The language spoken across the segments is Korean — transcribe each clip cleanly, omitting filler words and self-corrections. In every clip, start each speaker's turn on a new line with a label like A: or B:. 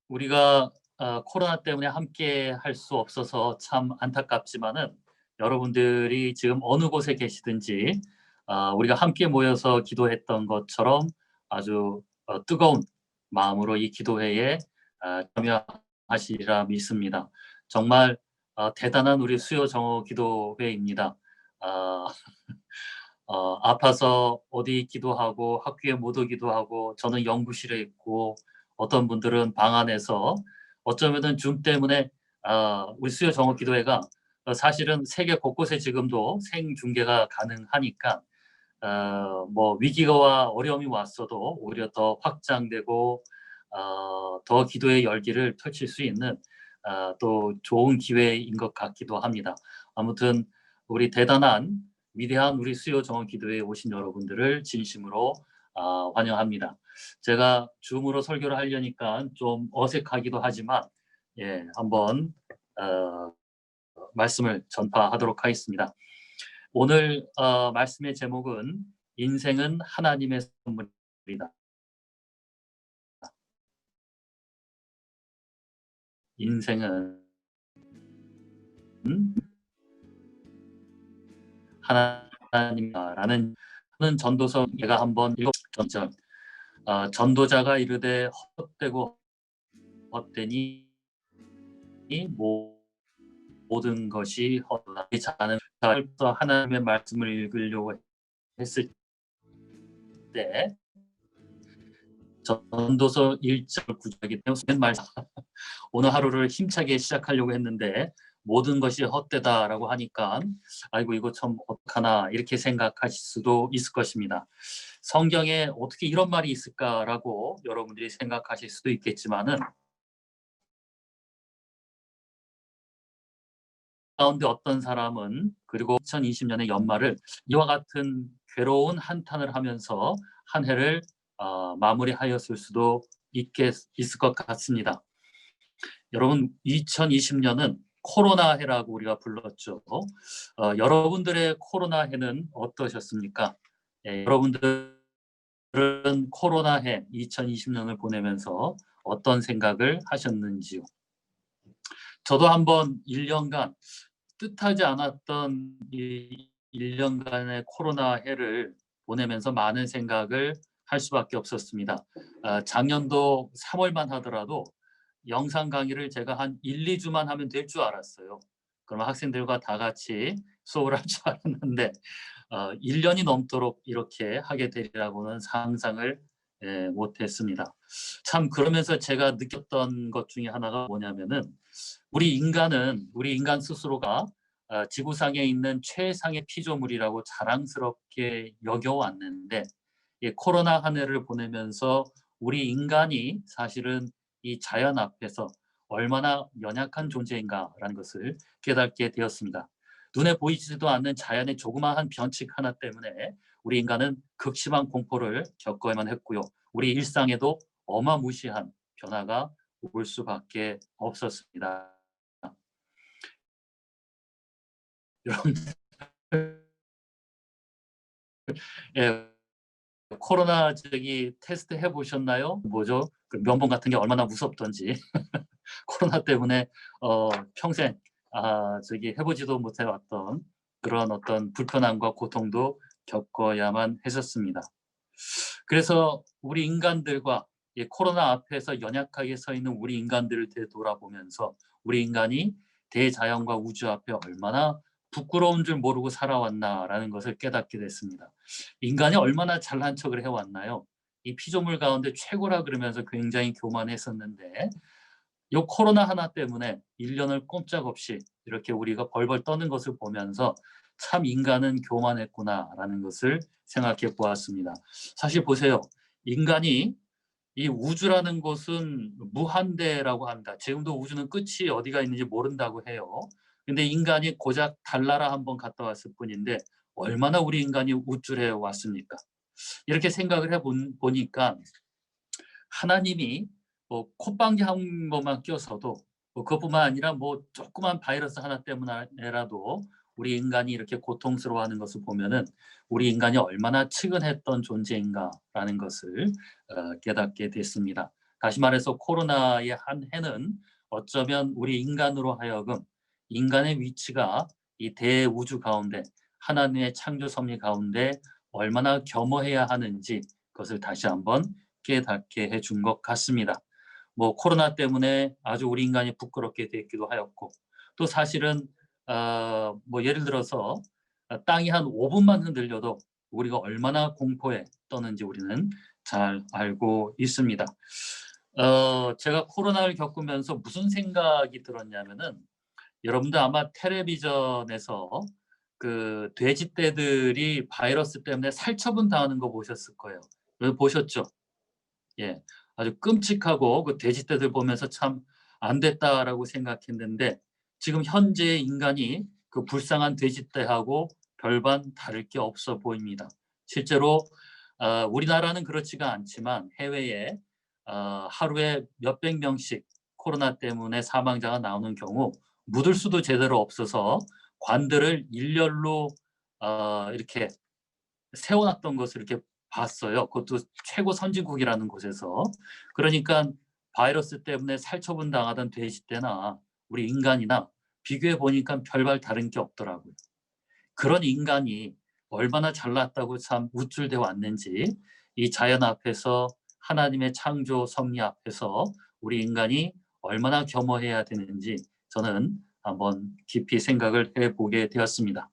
A: 우리가 코로나 때문에 함께 할 수 없어서 참 안타깝지만은 여러분들이 지금 어느 곳에 계시든지 우리가 함께 모여서 기도했던 것처럼 아주 뜨거운 마음으로 이 기도회에 참여하시리라 믿습니다. 정말 대단한 우리 수요 정오 기도회입니다. 아, 아파서 어디 기도하고 학교에 못 오기도 하고 저는 연구실에 있고 어떤 분들은 방 안에서 어쩌면은 줌 때문에 우리 수요 정오 기도회가 사실은 세계 곳곳에 지금도 생중계가 가능하니까 뭐 위기와 어려움이 왔어도 오히려 더 확장되고 더 기도의 열기를 펼칠 수 있는 또 좋은 기회인 것 같기도 합니다. 아무튼 우리 대단한 위대한 우리 수요 정원 기도회에 오신 여러분들을 진심으로 환영합니다. 제가 줌으로 설교를 하려니까 좀 어색하기도 하지만 한번 말씀을 전파하도록 하겠습니다. 오늘 말씀의 제목은 인생은 하나님의 선물이다. 인생은 하나님이라는 전도서 제가 한번 읽어보죠. 전도자가 이르되 헛되고 헛되니 모든 것이 헛되다. 자는 하나님의 말씀을 읽으려고 했을 때 전도서 1절 9절이기 때문에 말씀 오늘 하루를 힘차게 시작하려고 했는데 모든 것이 헛되다라고 하니까 아이고 이거 참 어떡하나 이렇게 생각하실 수도 있을 것입니다. 성경에 어떻게 이런 말이 있을까라고 여러분들이 생각하실 수도 있겠지만은 가운데 어떤 사람은 그리고 2020년의 연말을 이와 같은 괴로운 한탄을 하면서 한 해를 마무리하였을 수도 있을 것 같습니다. 여러분 2020년은 코로나 해라고 우리가 불렀죠. 여러분들의 코로나 해는 어떠셨습니까? 여러분들은 코로나 해 2020년을 보내면서 어떤 생각을 하셨는지요? 저도 한번 1년간 뜻하지 않았던 이 1년간의 코로나 해를 보내면서 많은 생각을 할 수밖에 없었습니다. 작년도 3월만 하더라도 영상 강의를 제가 한 1-2주만 하면 될 줄 알았어요. 그러면 학생들과 다 같이 수업을 할 줄 알았는데 1년이 넘도록 이렇게 하게 되리라고는 상상을 못했습니다. 참 그러면서 제가 느꼈던 것 중에 하나가 뭐냐면은 우리 인간 스스로가 지구상에 있는 최상의 피조물이라고 자랑스럽게 여겨왔는데 이 코로나 한 해를 보내면서 우리 인간이 사실은 이 자연 앞에서 얼마나 연약한 존재인가라는 것을 깨닫게 되었습니다. 눈에 보이지도 않는 자연의 조그마한 변칙 하나 때문에 우리 인간은 극심한 공포를 겪어야만 했고요. 우리 일상에도 어마무시한 변화가 올 수밖에 없었습니다. 여러분, 예, 코로나 테스트 해보셨나요? 뭐죠? 그 면봉 같은 게 얼마나 무섭던지 코로나 때문에 평생 해보지도 못해왔던 그런 어떤 불편함과 고통도 겪어야만 했었습니다. 그래서 우리 인간들과 코로나 앞에서 연약하게 서 있는 우리 인간들을 되돌아보면서 우리 인간이 대자연과 우주 앞에 얼마나 부끄러운 줄 모르고 살아왔나라는 것을 깨닫게 됐습니다. 인간이 얼마나 잘난 척을 해왔나요? 이 피조물 가운데 최고라 그러면서 굉장히 교만했었는데 이 코로나 하나 때문에 1년을 꼼짝없이 이렇게 우리가 벌벌 떠는 것을 보면서 참 인간은 교만했구나라는 것을 생각해 보았습니다. 사실 보세요. 인간이 이 우주라는 곳은 무한대라고 합니다. 지금도 우주는 끝이 어디가 있는지 모른다고 해요. 근데 인간이 고작 달나라 한번 갔다 왔을 뿐인데 얼마나 우리 인간이 우쭐해 왔습니까? 이렇게 생각을 보니까 하나님이 뭐 콧방귀 한 번만 껴서도 그것뿐만 아니라 뭐 조그만 바이러스 하나 때문에라도 우리 인간이 이렇게 고통스러워하는 것을 보면은 우리 인간이 얼마나 측은했던 존재인가라는 것을 깨닫게 됐습니다. 다시 말해서 코로나의 한 해는 어쩌면 우리 인간으로 하여금 인간의 위치가 이 대우주 가운데 하나님의 창조 섭리 가운데 얼마나 겸허해야 하는지 그것을 다시 한번 깨닫게 해준 것 같습니다. 뭐 코로나 때문에 아주 우리 인간이 부끄럽게 됐기도 하였고 또 사실은 뭐 예를 들어서 땅이 한 5분만 흔들려도 우리가 얼마나 공포에 떠는지 우리는 잘 알고 있습니다. 제가 코로나를 겪으면서 무슨 생각이 들었냐면은 여러분들 아마 텔레비전에서 그 돼지떼들이 바이러스 때문에 살처분 당하는 거 보셨을 거예요. 보셨죠? 예, 아주 끔찍하고 그 돼지떼들 보면서 참 안 됐다라고 생각했는데 지금 현재 인간이 그 불쌍한 돼지떼하고 별반 다를 게 없어 보입니다. 실제로 우리나라는 그렇지가 않지만 해외에 하루에 몇백 명씩 코로나 때문에 사망자가 나오는 경우 묻을 수도 제대로 없어서 관들을 일렬로 이렇게 세워놨던 것을 이렇게 봤어요. 그것도 최고 선진국이라는 곳에서. 그러니까 바이러스 때문에 살처분 당하던 돼지떼나 우리 인간이나 비교해 보니까 별반 다른 게 없더라고요. 그런 인간이 얼마나 잘났다고 참 우쭐대어 왔는지 이 자연 앞에서 하나님의 창조 섭리 앞에서 우리 인간이 얼마나 겸허해야 되는지 저는 한번 깊이 생각을 해보게 되었습니다.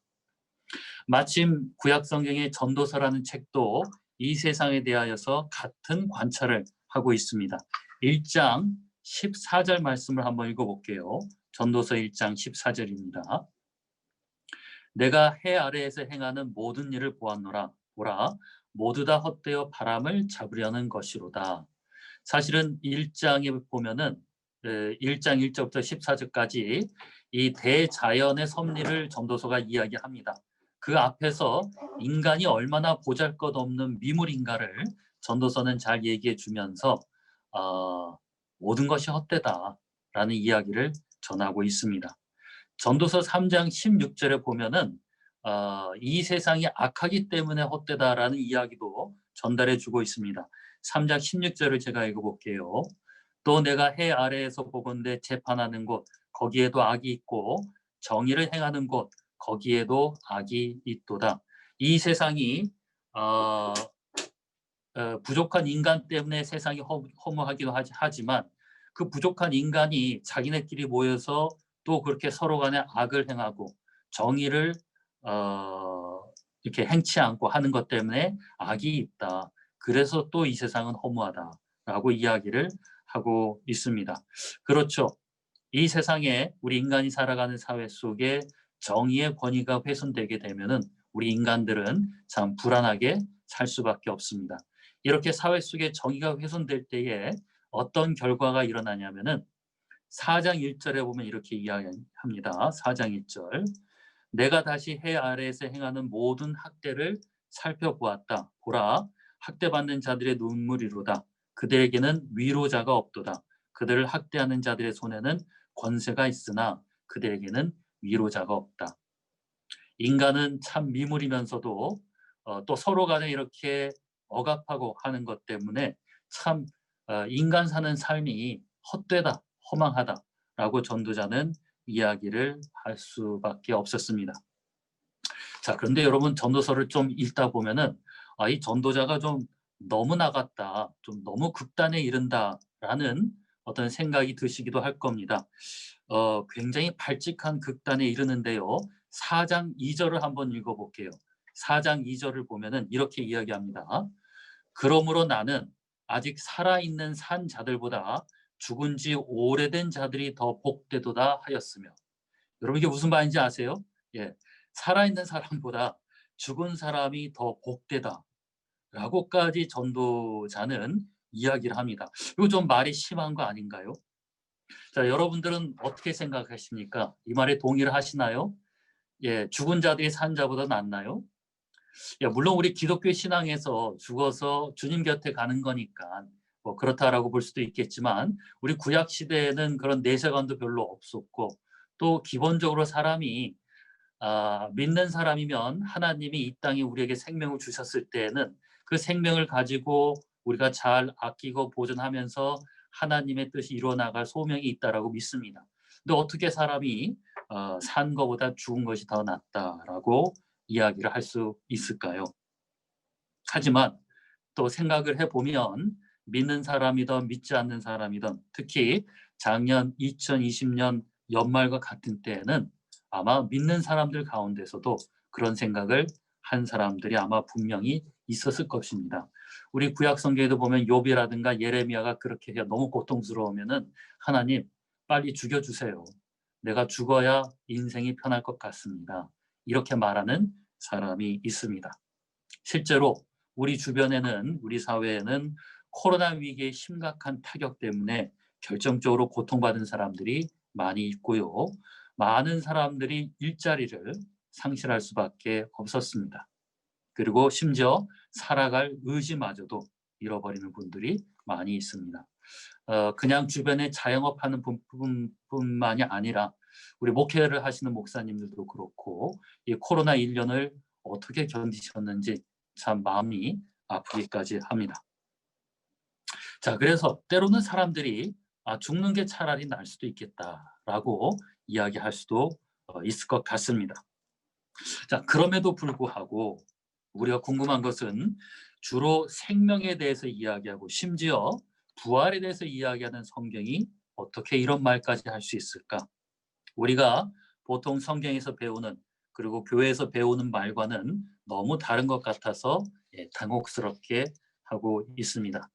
A: 마침 구약성경의 전도서라는 책도 이 세상에 대하여서 같은 관찰을 하고 있습니다. 1장 14절 말씀을 한번 읽어볼게요. 전도서 1장 14절입니다. 내가 해 아래에서 행하는 모든 일을 보았노라. 보라, 모두 다 헛되어 바람을 잡으려는 것이로다. 사실은 1장에 보면은 1장 1절부터 14절까지 이 대자연의 섭리를 전도서가 이야기합니다. 그 앞에서 인간이 얼마나 보잘것없는 미물인가를 전도서는 잘 얘기해 주면서 모든 것이 헛되다라는 이야기를 전하고 있습니다. 전도서 3장 16절에 보면은 이 세상이 악하기 때문에 헛되다라는 이야기도 전달해 주고 있습니다. 3장 16절을 제가 읽어볼게요. 또 내가 해 아래에서 보건대 재판하는 곳 거기에도 악이 있고 정의를 행하는 곳 거기에도 악이 있도다. 이 세상이 부족한 인간 때문에 세상이 허무하기도 하지만 그 부족한 인간이 자기네끼리 모여서 또 그렇게 서로 간에 악을 행하고 정의를 이렇게 행치 않고 하는 것 때문에 악이 있다. 그래서 또 이 세상은 허무하다라고 이야기를 하고 있습니다. 그렇죠. 이 세상에 우리 인간이 살아가는 사회 속에 정의의 권위가 훼손되게 되면은 우리 인간들은 참 불안하게 살 수밖에 없습니다. 이렇게 사회 속에 정의가 훼손될 때에 어떤 결과가 일어나냐면은 4장 1절에 보면 이렇게 이야기합니다. 4장 1절. 내가 다시 해 아래에서 행하는 모든 학대를 살펴보았다. 보라, 학대받는 자들의 눈물이로다. 그들에게는 위로자가 없도다. 그들을 학대하는 자들의 손에는 권세가 있으나 그들에게는 위로자가 없다. 인간은 참 미물이면서도 또 서로 간에 이렇게 억압하고 하는 것 때문에 참 인간 사는 삶이 헛되다, 허망하다라고 전도자는 이야기를 할 수밖에 없었습니다. 자, 그런데 여러분 전도서를 좀 읽다 보면은 이 전도자가 좀 너무 나갔다, 좀 너무 극단에 이른다라는 어떤 생각이 드시기도 할 겁니다. 굉장히 발칙한 극단에 이르는데요. 4장 2절을 한번 읽어볼게요. 4장 2절을 보면은 이렇게 이야기합니다. 그러므로 나는 아직 살아있는 산 자들보다 죽은 지 오래된 자들이 더 복되도다 하였으며. 여러분 이게 무슨 말인지 아세요? 예, 살아있는 사람보다 죽은 사람이 더 복되다라고까지 전도자는 이야기를 합니다. 이거 좀 말이 심한 거 아닌가요? 자, 여러분들은 어떻게 생각하십니까? 이 말에 동의를 하시나요? 예, 죽은 자들이 산 자보다 낫나요? 예, 물론 우리 기독교 신앙에서 죽어서 주님 곁에 가는 거니까 뭐 그렇다라고 볼 수도 있겠지만 우리 구약 시대에는 그런 내세관도 별로 없었고 또 기본적으로 사람이 믿는 사람이면 하나님이 이 땅에 우리에게 생명을 주셨을 때에는 그 생명을 가지고 우리가 잘 아끼고 보존하면서 하나님의 뜻이 이루어 나갈 소명이 있다라고 믿습니다. 근데 어떻게 사람이 산 것보다 죽은 것이 더 낫다라고 이야기를 할 수 있을까요? 하지만 또 생각을 해보면 믿는 사람이든 믿지 않는 사람이든 특히 작년 2020년 연말과 같은 때에는 아마 믿는 사람들 가운데서도 그런 생각을 한 사람들이 아마 분명히 있었을 것입니다. 우리 구약 성경에도 보면 욥이라든가 예레미야가 그렇게 해요. 너무 고통스러우면은 하나님 빨리 죽여주세요. 내가 죽어야 인생이 편할 것 같습니다. 이렇게 말하는 사람이 있습니다. 실제로 우리 주변에는 우리 사회에는 코로나 위기의 심각한 타격 때문에 결정적으로 고통받은 사람들이 많이 있고요. 많은 사람들이 일자리를 상실할 수밖에 없었습니다. 그리고 심지어 살아갈 의지마저도 잃어버리는 분들이 많이 있습니다. 그냥 주변에 자영업하는 분뿐만이 아니라 우리 목회를 하시는 목사님들도 그렇고 이 코로나 1년을 어떻게 견디셨는지 참 마음이 아프기까지 합니다. 자, 그래서 때로는 사람들이 죽는 게 차라리 나을 수도 있겠다라고 이야기할 수도 있을 것 같습니다. 자, 그럼에도 불구하고 우리가 궁금한 것은 주로 생명에 대해서 이야기하고 심지어 부활에 대해서 이야기하는 성경이 어떻게 이런 말까지 할 수 있을까? 우리가 보통 성경에서 배우는 그리고 교회에서 배우는 말과는 너무 다른 것 같아서 당혹스럽게 하고 있습니다.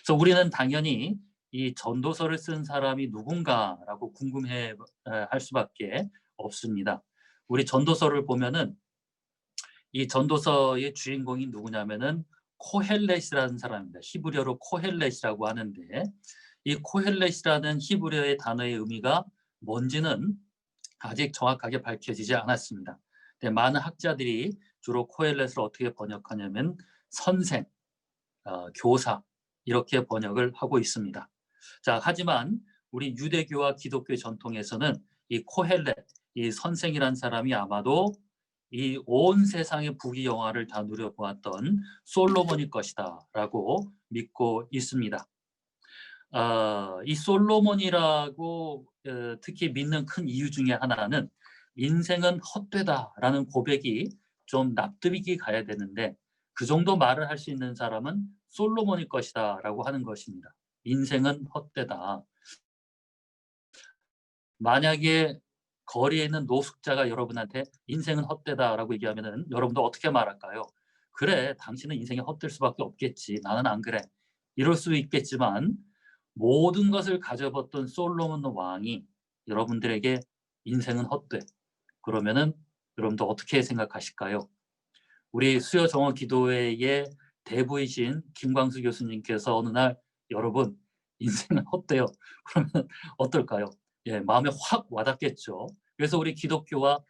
A: 그래서 우리는 당연히 이 전도서를 쓴 사람이 누군가라고 궁금해 할 수밖에 없습니다. 우리 전도서를 보면은 이 전도서의 주인공이 누구냐면은 코헬렛이라는 사람입니다. 히브리어로 코헬렛이라고 하는데 이 코헬렛이라는 히브리어의 단어의 의미가 뭔지는 아직 정확하게 밝혀지지 않았습니다. 근데 많은 학자들이 주로 코헬렛을 어떻게 번역하냐면 선생, 교사 이렇게 번역을 하고 있습니다. 자, 하지만 우리 유대교와 기독교 전통에서는 이 코헬렛, 이 선생이란 사람이 아마도 이 온 세상의 부귀영화를 다 누려보았던 솔로몬일 것이다라고 믿고 있습니다. 이 솔로몬이라고 특히 믿는 큰 이유 중에 하나는 인생은 헛되다라는 고백이 좀 납득이 가야 되는데 그 정도 말을 할 수 있는 사람은 솔로몬일 것이다라고 하는 것입니다. 인생은 헛되다. 만약에 거리에 있는 노숙자가 여러분한테 인생은 헛되다라고 얘기하면은 여러분도 어떻게 말할까요? 그래, 당신은 인생이 헛될 수밖에 없겠지. 나는 안 그래. 이럴 수 있겠지만 모든 것을 가져봤던 솔로몬 왕이 여러분들에게 인생은 헛돼. 그러면은 여러분도 어떻게 생각하실까요? 우리 수요 정오 기도회의 대부이신 김광수 교수님께서 어느 날 여러분 인생은 헛돼요. 그러면 어떨까요? 예, 마음에 확 와닿겠죠. 그래서 우리 기독교와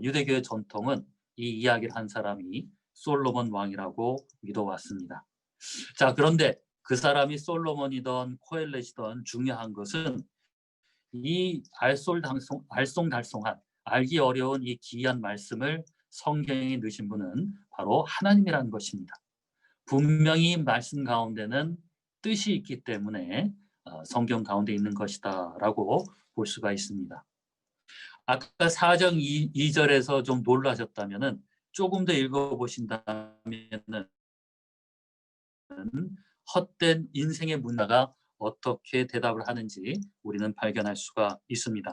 A: 유대교의 전통은 이 이야기를 한 사람이 솔로몬 왕이라고 믿어왔습니다. 자, 그런데 그 사람이 솔로몬이던 코엘렛이던 중요한 것은 이 알쏭달쏭한 알기 어려운 이 귀한 말씀을 성경에 넣으신 분은 바로 하나님이라는 것입니다. 분명히 말씀 가운데는 뜻이 있기 때문에 성경 가운데 있는 것이다라고 볼 수가 있습니다. 아까 4장 2절에서 좀 놀라셨다면은 조금 더 읽어보신다면은 헛된 인생의 문화가 어떻게 대답을 하는지 우리는 발견할 수가 있습니다.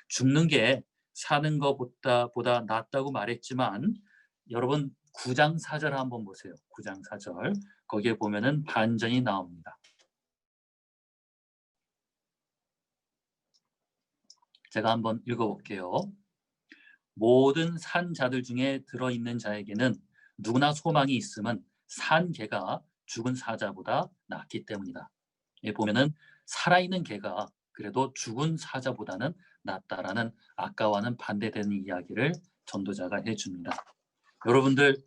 A: 죽는 게 사는 것보다 낫다고 말했지만 여러분 9장 4절 한번 보세요. 9장 4절 거기에 보면은 반전이 나옵니다. 제가 한번 읽어볼게요. 모든 산 자들 중에 들어있는 자에게는 누구나 소망이 있음은 산 개가 죽은 사자보다 낫기 때문이다. 여기 보면은 살아있는 개가 그래도 죽은 사자보다는 낫다라는 아까와는 반대되는 이야기를 전도자가 해줍니다. 여러분들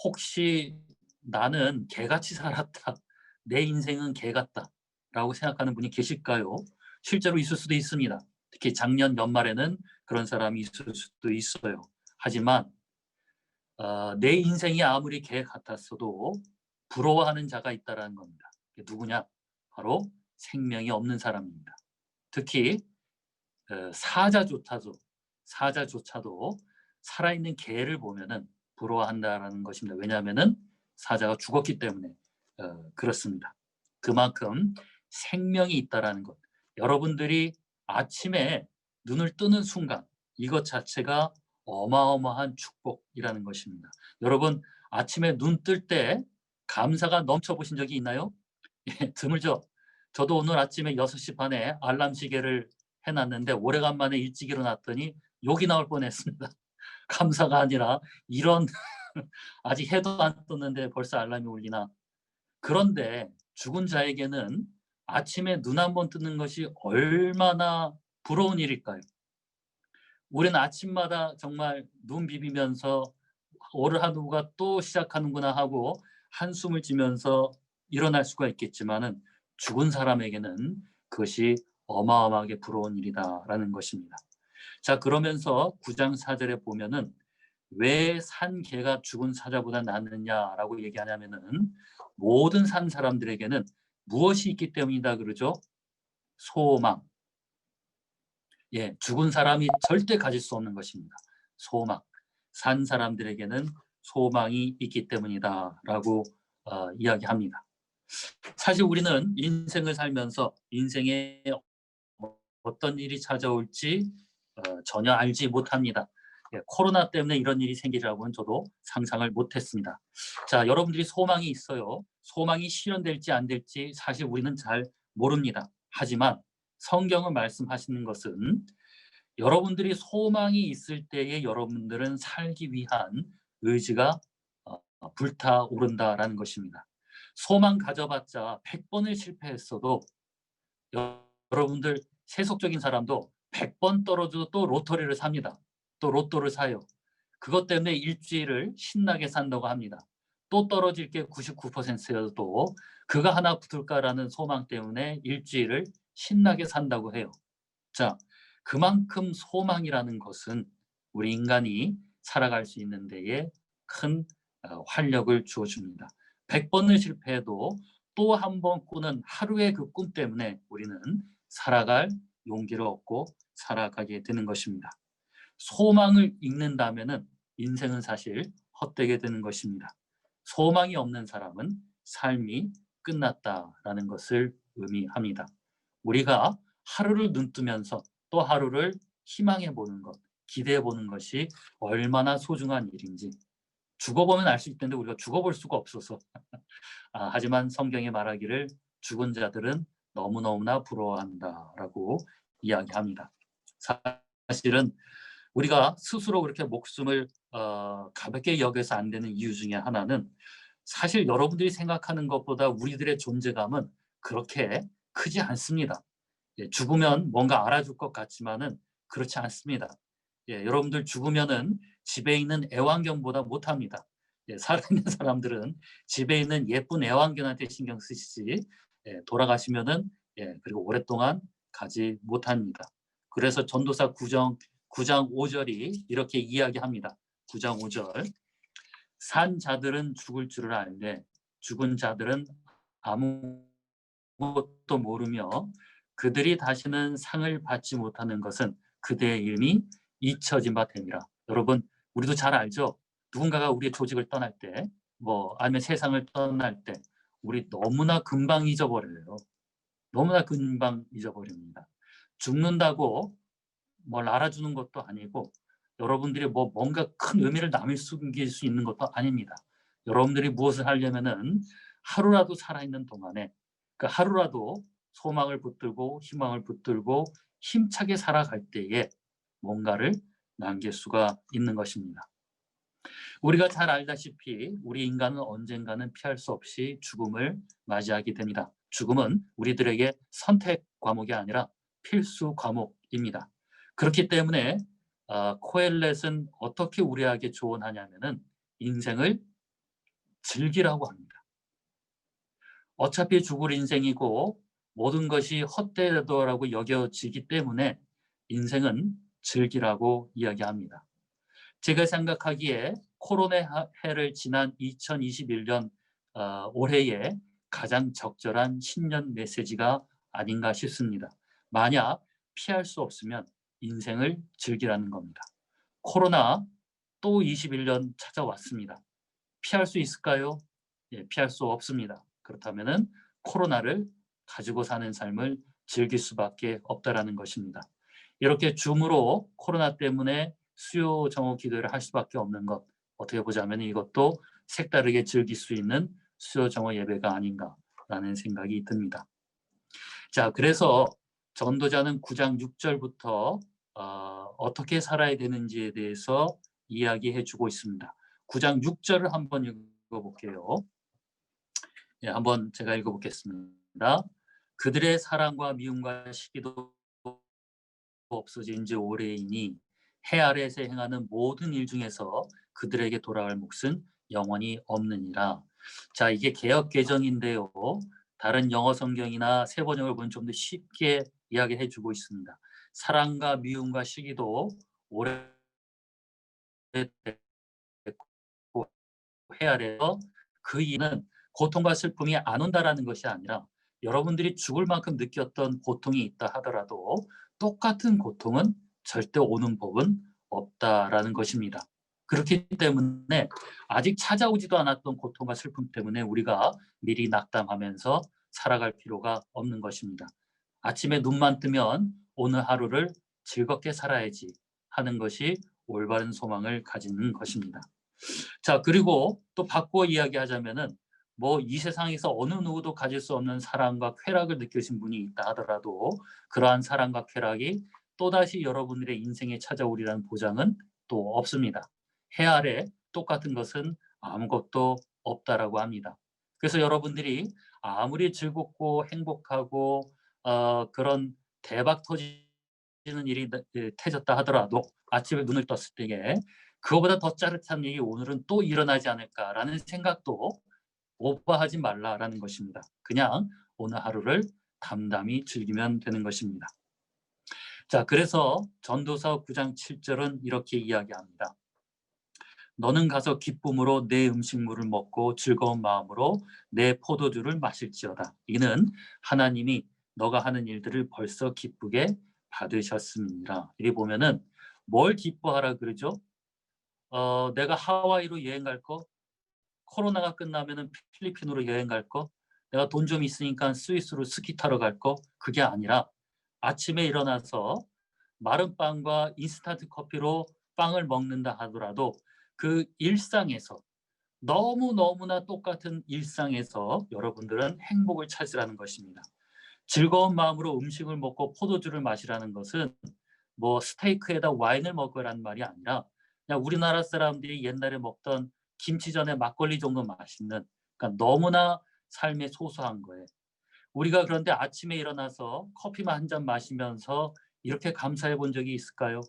A: 혹시 나는 개같이 살았다, 내 인생은 개 같다 라고 생각하는 분이 계실까요? 실제로 있을 수도 있습니다. 특히 작년 연말에는 그런 사람이 있을 수도 있어요. 하지만 내 인생이 아무리 개 같았어도 부러워하는 자가 있다라는 겁니다. 누구냐? 바로 생명이 없는 사람입니다. 특히 사자조차도 살아있는 개를 보면은 부러워한다라는 것입니다. 왜냐하면은 사자가 죽었기 때문에 그렇습니다. 그만큼 생명이 있다라는 것. 여러분들이 아침에 눈을 뜨는 순간 이것 자체가 어마어마한 축복이라는 것입니다. 여러분 아침에 눈 뜰 때 감사가 넘쳐보신 적이 있나요? 예, 드물죠. 저도 오늘 아침에 6시 반에 알람 시계를 해놨는데 오래간만에 일찍 일어났더니 욕이 나올 뻔했습니다. 감사가 아니라 이런 아직 해도 안 떴는데 벌써 알람이 울리나. 그런데 죽은 자에게는 아침에 눈 한 번 뜨는 것이 얼마나 부러운 일일까요? 우리는 아침마다 정말 눈 비비면서 오늘 하루가 또 시작하는구나 하고 한숨을 지면서 일어날 수가 있겠지만은 죽은 사람에게는 그것이 어마어마하게 부러운 일이다라는 것입니다. 자, 그러면서 9장 4절에 보면은 왜 산 개가 죽은 사자보다 낫느냐라고 얘기하냐면은 모든 산 사람들에게는 무엇이 있기 때문이다 그러죠? 소망. 예, 죽은 사람이 절대 가질 수 없는 것입니다. 소망. 산 사람들에게는 소망이 있기 때문이다라고 이야기합니다. 사실 우리는 인생을 살면서 인생에 어떤 일이 찾아올지 전혀 알지 못합니다. 예, 코로나 때문에 이런 일이 생기라고는 저도 상상을 못했습니다. 자, 여러분들이 소망이 있어요. 소망이 실현될지 안 될지 사실 우리는 잘 모릅니다. 하지만 성경은 말씀하시는 것은 여러분들이 소망이 있을 때에 여러분들은 살기 위한 의지가 불타오른다라는 것입니다. 소망 가져봤자 100번을 실패했어도 여러분들 세속적인 사람도 100번 떨어져도 또 로터리를 삽니다. 또 로또를 사요. 그것 때문에 일주일을 신나게 산다고 합니다. 또 떨어질 게 99%여도 그가 하나 붙을까라는 소망 때문에 일주일을 신나게 산다고 해요. 자, 그만큼 소망이라는 것은 우리 인간이 살아갈 수 있는 데에 큰 활력을 주어줍니다. 100번을 실패해도 또 한 번 꾸는 하루의 그 꿈 때문에 우리는 살아갈 용기를 얻고 살아가게 되는 것입니다. 소망을 잃는다면은 인생은 사실 헛되게 되는 것입니다. 소망이 없는 사람은 삶이 끝났다라는 것을 의미합니다. 우리가 하루를 눈뜨면서 또 하루를 희망해 보는 것, 기대해 보는 것이 얼마나 소중한 일인지 죽어보면 알 수 있는데 우리가 죽어볼 수가 없어서 하지만 성경이 말하기를 죽은 자들은 너무너무나 부러워한다라고 이야기합니다. 사실은 우리가 스스로 그렇게 목숨을 가볍게 여겨서 안 되는 이유 중에 하나는 사실 여러분들이 생각하는 것보다 우리들의 존재감은 그렇게 크지 않습니다. 예, 죽으면 뭔가 알아줄 것 같지만은 그렇지 않습니다. 예, 여러분들 죽으면은 집에 있는 애완견보다 못합니다. 예, 살아있는 사람들은 집에 있는 예쁜 애완견한테 신경 쓰시지 돌아가시면은 그리고 오랫동안 가지 못합니다. 그래서 전도서 9장 5절이 이렇게 이야기합니다. 9장 5절 산 자들은 죽을 줄을 알되 죽은 자들은 아무것도 모르며 그들이 다시는 상을 받지 못하는 것은 그대의 이름이 잊혀진 바 됨이라. 여러분 우리도 잘 알죠? 누군가가 우리의 조직을 떠날 때 아니면 세상을 떠날 때 우리 너무나 금방 잊어버려요. 너무나 금방 잊어버립니다. 죽는다고 뭘 알아주는 것도 아니고 여러분들이 뭔가 큰 의미를 남길 수 있는 것도 아닙니다. 여러분들이 무엇을 하려면은 하루라도 살아있는 동안에 그 하루라도 소망을 붙들고 희망을 붙들고 힘차게 살아갈 때에 뭔가를 남길 수가 있는 것입니다. 우리가 잘 알다시피 우리 인간은 언젠가는 피할 수 없이 죽음을 맞이하게 됩니다. 죽음은 우리들에게 선택 과목이 아니라 필수 과목입니다. 그렇기 때문에 코엘렛은 어떻게 우리에게 조언하냐면은 인생을 즐기라고 합니다. 어차피 죽을 인생이고 모든 것이 헛되다라고 여겨지기 때문에 인생은 즐기라고 이야기합니다. 제가 생각하기에 코로나 해를 지난 2021년 올해의 가장 적절한 신년 메시지가 아닌가 싶습니다. 만약 피할 수 없으면 인생을 즐기라는 겁니다. 코로나 또 21년 찾아왔습니다. 피할 수 있을까요? 예, 피할 수 없습니다. 그렇다면은 코로나를 가지고 사는 삶을 즐길 수밖에 없다라는 것입니다. 이렇게 줌으로 코로나 때문에 수요 정오 기도를 할 수밖에 없는 것, 어떻게 보자면 이것도 색다르게 즐길 수 있는 수요 정오 예배가 아닌가라는 생각이 듭니다. 자, 그래서 전도자는 9장 6절부터 어떻게 살아야 되는지에 대해서 이야기해 주고 있습니다. 9장 6절을 한번 읽어볼게요. 예, 한번 제가 읽어보겠습니다. 그들의 사랑과 미움과 시기도 없어진 지 오래이니 해 아래에서 행하는 모든 일 중에서 그들에게 돌아갈 몫은 영원히 없느니라. 자, 이게 개역 개정인데요. 다른 영어 성경이나 새 번역을 보면 좀 더 쉽게 이야기해 주고 있습니다. 사랑과 미움과 시기도 오래됐고 해 아래서 그 이유는 고통과 슬픔이 안 온다라는 것이 아니라 여러분들이 죽을 만큼 느꼈던 고통이 있다 하더라도 똑같은 고통은 절대 오는 법은 없다라는 것입니다. 그렇기 때문에 아직 찾아오지도 않았던 고통과 슬픔 때문에 우리가 미리 낙담하면서 살아갈 필요가 없는 것입니다. 아침에 눈만 뜨면 오늘 하루를 즐겁게 살아야지 하는 것이 올바른 소망을 가지는 것입니다. 자, 그리고 또 바꿔 이야기하자면은 뭐 이 세상에서 어느 누구도 가질 수 없는 사랑과 쾌락을 느끼신 분이 있다 하더라도 그러한 사랑과 쾌락이 또다시 여러분들의 인생에 찾아오리라는 보장은 또 없습니다. 해 아래 똑같은 것은 아무것도 없다라고 합니다. 그래서 여러분들이 아무리 즐겁고 행복하고 그런 대박 터지는 일이 터졌다 하더라도 아침에 눈을 떴을 때에 그거보다 더 짜릿한 일이 오늘은 또 일어나지 않을까라는 생각도 오버하지 말라라는 것입니다. 그냥 오늘 하루를 담담히 즐기면 되는 것입니다. 자, 그래서 전도서 9장 7절은 이렇게 이야기합니다. 너는 가서 기쁨으로 내 음식물을 먹고 즐거운 마음으로 내 포도주를 마실지어다. 이는 하나님이 너가 하는 일들을 벌써 기쁘게 받으셨음이니라. 이리 보면은 뭘 기뻐하라 그러죠? 내가 하와이로 여행 갈 거, 코로나가 끝나면은 필리핀으로 여행 갈 거, 내가 돈 좀 있으니까 스위스로 스키 타러 갈 거, 그게 아니라 아침에 일어나서 마른 빵과 인스턴트 커피로 빵을 먹는다 하더라도 그 일상에서 너무너무나 똑같은 일상에서 여러분들은 행복을 찾으라는 것입니다. 즐거운 마음으로 음식을 먹고 포도주를 마시라는 것은 뭐 스테이크에다 와인을 먹으라는 말이 아니라 그냥 우리나라 사람들이 옛날에 먹던 김치전에 막걸리 정도 맛있는, 그러니까 너무나 삶의 소소한 거예요. 우리가 그런데 아침에 일어나서 커피만 한 잔 마시면서 이렇게 감사해 본 적이 있을까요?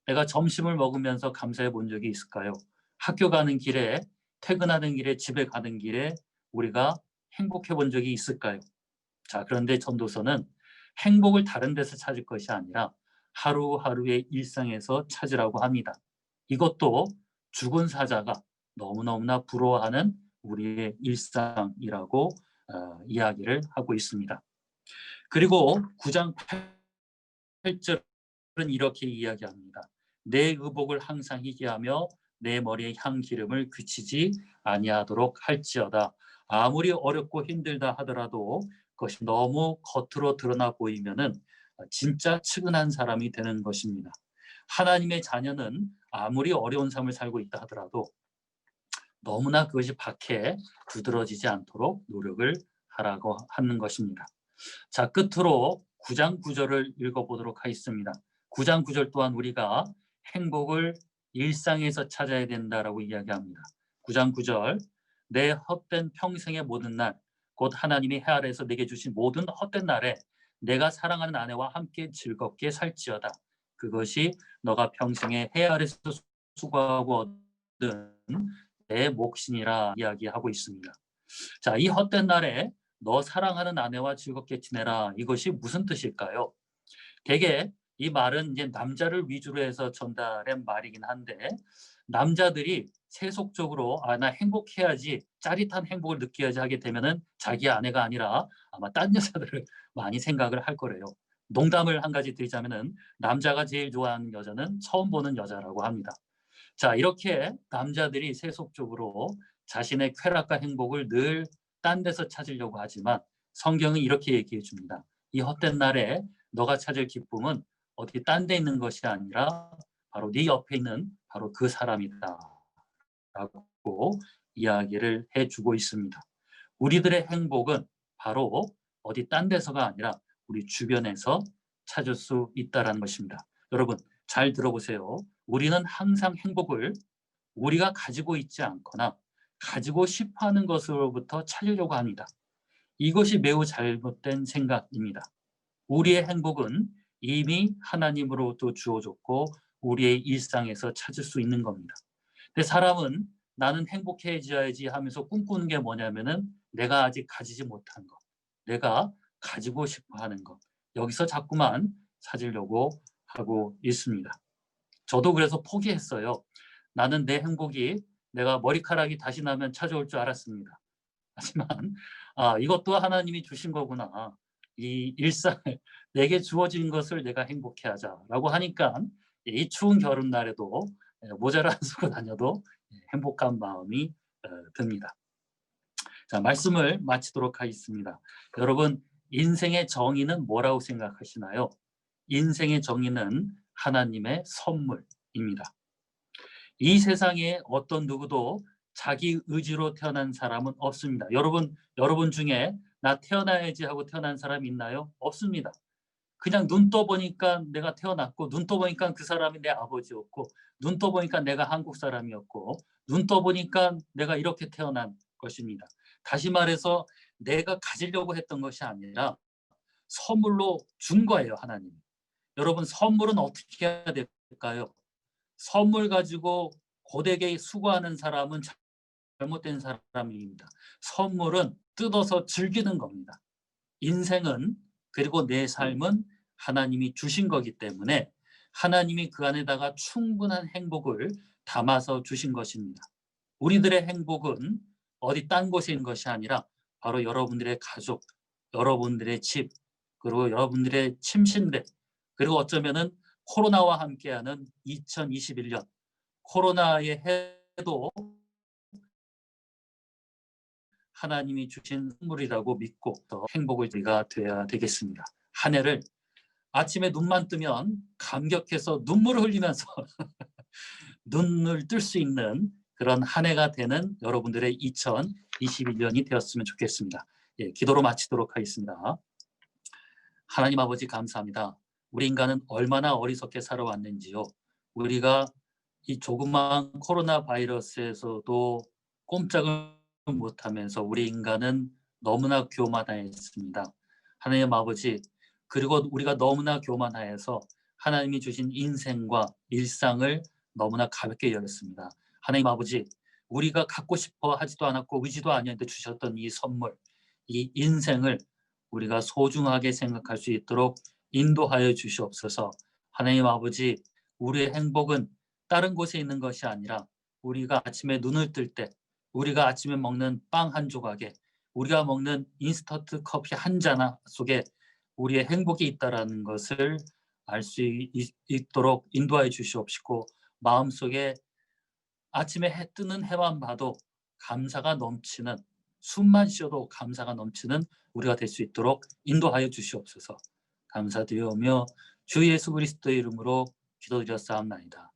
A: 내가 점심을 먹으면서 감사해 본 적이 있을까요? 학교 가는 길에, 퇴근하는 길에, 집에 가는 길에 우리가 행복해 본 적이 있을까요? 자, 그런데 전도서는 행복을 다른 데서 찾을 것이 아니라 하루하루의 일상에서 찾으라고 합니다. 이것도 죽은 사자가 너무너무나 부러워하는 우리의 일상이라고 이야기를 하고 있습니다. 그리고 9장 8절은 이렇게 이야기합니다. 내 의복을 항상 희귀하며 내 머리에 향기름을 그치지 아니하도록 할지어다. 아무리 어렵고 힘들다 하더라도 그것이 너무 겉으로 드러나 보이면은 진짜 측은한 사람이 되는 것입니다. 하나님의 자녀는 아무리 어려운 삶을 살고 있다 하더라도 너무나 그것이 박해 두드러지지 않도록 노력을 하라고 하는 것입니다. 자, 끝으로 9장 9절을 읽어보도록 하겠습니다. 9장 9절 또한 우리가 행복을 일상에서 찾아야 된다라고 이야기합니다. 9장 9절 내 헛된 평생의 모든 날 곧 하나님이 해 아래에서 내게 주신 모든 헛된 날에 내가 사랑하는 아내와 함께 즐겁게 살지어다. 그것이 너가 평생에 해 아래에서 수고하고 얻은 내 몫이니라 이야기하고 있습니다. 자, 이 헛된 날에 너 사랑하는 아내와 즐겁게 지내라. 이것이 무슨 뜻일까요? 대개 이 말은 이제 남자를 위주로 해서 전달한 말이긴 한데 남자들이 세속적으로 나 행복해야지, 짜릿한 행복을 느껴야지 하게 되면은 자기 아내가 아니라 아마 딴 여자들을 많이 생각을 할 거래요. 농담을 한 가지 드리자면은 남자가 제일 좋아하는 여자는 처음 보는 여자라고 합니다. 자, 이렇게 남자들이 세속적으로 자신의 쾌락과 행복을 늘 딴 데서 찾으려고 하지만 성경은 이렇게 얘기해 줍니다. 이 헛된 날에 너가 찾을 기쁨은 어디 딴 데 있는 것이 아니라 바로 네 옆에 있는 바로 그 사람이다 라고 이야기를 해주고 있습니다. 우리들의 행복은 바로 어디 딴 데서가 아니라 우리 주변에서 찾을 수 있다는 것입니다. 여러분 잘 들어보세요. 우리는 항상 행복을 우리가 가지고 있지 않거나 가지고 싶어하는 것으로부터 찾으려고 합니다. 이것이 매우 잘못된 생각입니다. 우리의 행복은 이미 하나님으로부터 주어졌고 우리의 일상에서 찾을 수 있는 겁니다. 근데 사람은 나는 행복해져야지 하면서 꿈꾸는 게 뭐냐면은 내가 아직 가지지 못한 것, 내가 가지고 싶어 하는 것, 여기서 자꾸만 찾으려고 하고 있습니다. 저도 그래서 포기했어요. 나는 내 행복이 내가 머리카락이 다시 나면 찾아올 줄 알았습니다. 하지만 이것도 하나님이 주신 거구나. 이 일상을 내게 주어진 것을 내가 행복해하자라고 하니까 이 추운 겨울날에도 모자를 안 쓰고 다녀도 행복한 마음이 듭니다. 자, 말씀을 마치도록 하겠습니다. 여러분, 인생의 정의는 뭐라고 생각하시나요? 인생의 정의는 하나님의 선물입니다. 이 세상에 어떤 누구도 자기 의지로 태어난 사람은 없습니다. 여러분 중에 나 태어나야지 하고 태어난 사람 있나요? 없습니다. 그냥 눈 떠보니까 내가 태어났고, 눈 떠보니까 그 사람이 내 아버지였고, 눈 떠보니까 내가 한국 사람이었고, 눈 떠보니까 내가 이렇게 태어난 것입니다. 다시 말해서 내가 가지려고 했던 것이 아니라 선물로 준 거예요, 하나님. 여러분, 선물은 어떻게 해야 될까요? 선물 가지고 고되게 수고하는 사람은 잘못된 사람입니다. 선물은 뜯어서 즐기는 겁니다. 인생은, 그리고 내 삶은 하나님이 주신 거기 때문에 하나님이 그 안에다가 충분한 행복을 담아서 주신 것입니다. 우리들의 행복은 어디 딴 곳에 있는 것이 아니라 바로 여러분들의 가족, 여러분들의 집, 그리고 여러분들의 침신대, 그리고 어쩌면은 코로나와 함께하는 2021년, 코로나의 해도 하나님이 주신 선물이라고 믿고 행복을 우리가 되어야 되겠습니다. 한 해를 아침에 눈만 뜨면 감격해서 눈물을 흘리면서 눈을 뜰 수 있는 그런 한 해가 되는 여러분들의 2021년이 되었으면 좋겠습니다. 기도로 마치도록 하겠습니다. 하나님 아버지 감사합니다. 우리 인간은 얼마나 어리석게 살아왔는지요. 우리가 이 조그만 코로나 바이러스에서도 꼼짝을 못하면서 우리 인간은 너무나 교만하였습니다. 하나님 아버지, 그리고 우리가 너무나 교만하여서 하나님이 주신 인생과 일상을 너무나 가볍게 여겼습니다. 하나님 아버지, 우리가 갖고 싶어 하지도 않았고 의지도 아니었는데 주셨던 이 선물, 이 인생을 우리가 소중하게 생각할 수 있도록 인도하여 주시옵소서. 하나님 아버지, 우리의 행복은 다른 곳에 있는 것이 아니라 우리가 아침에 눈을 뜰 때, 우리가 아침에 먹는 빵 한 조각에, 우리가 먹는 인스턴트 커피 한 잔 속에 우리의 행복이 있다는 것을 알 수 있도록 인도하여 주시옵시고, 마음속에 아침에 해 뜨는 해만 봐도 감사가 넘치는, 숨만 쉬어도 감사가 넘치는 우리가 될 수 있도록 인도하여 주시옵소서. 감사드리오며 주 예수 그리스도의 이름으로 기도드렸사옵나이다.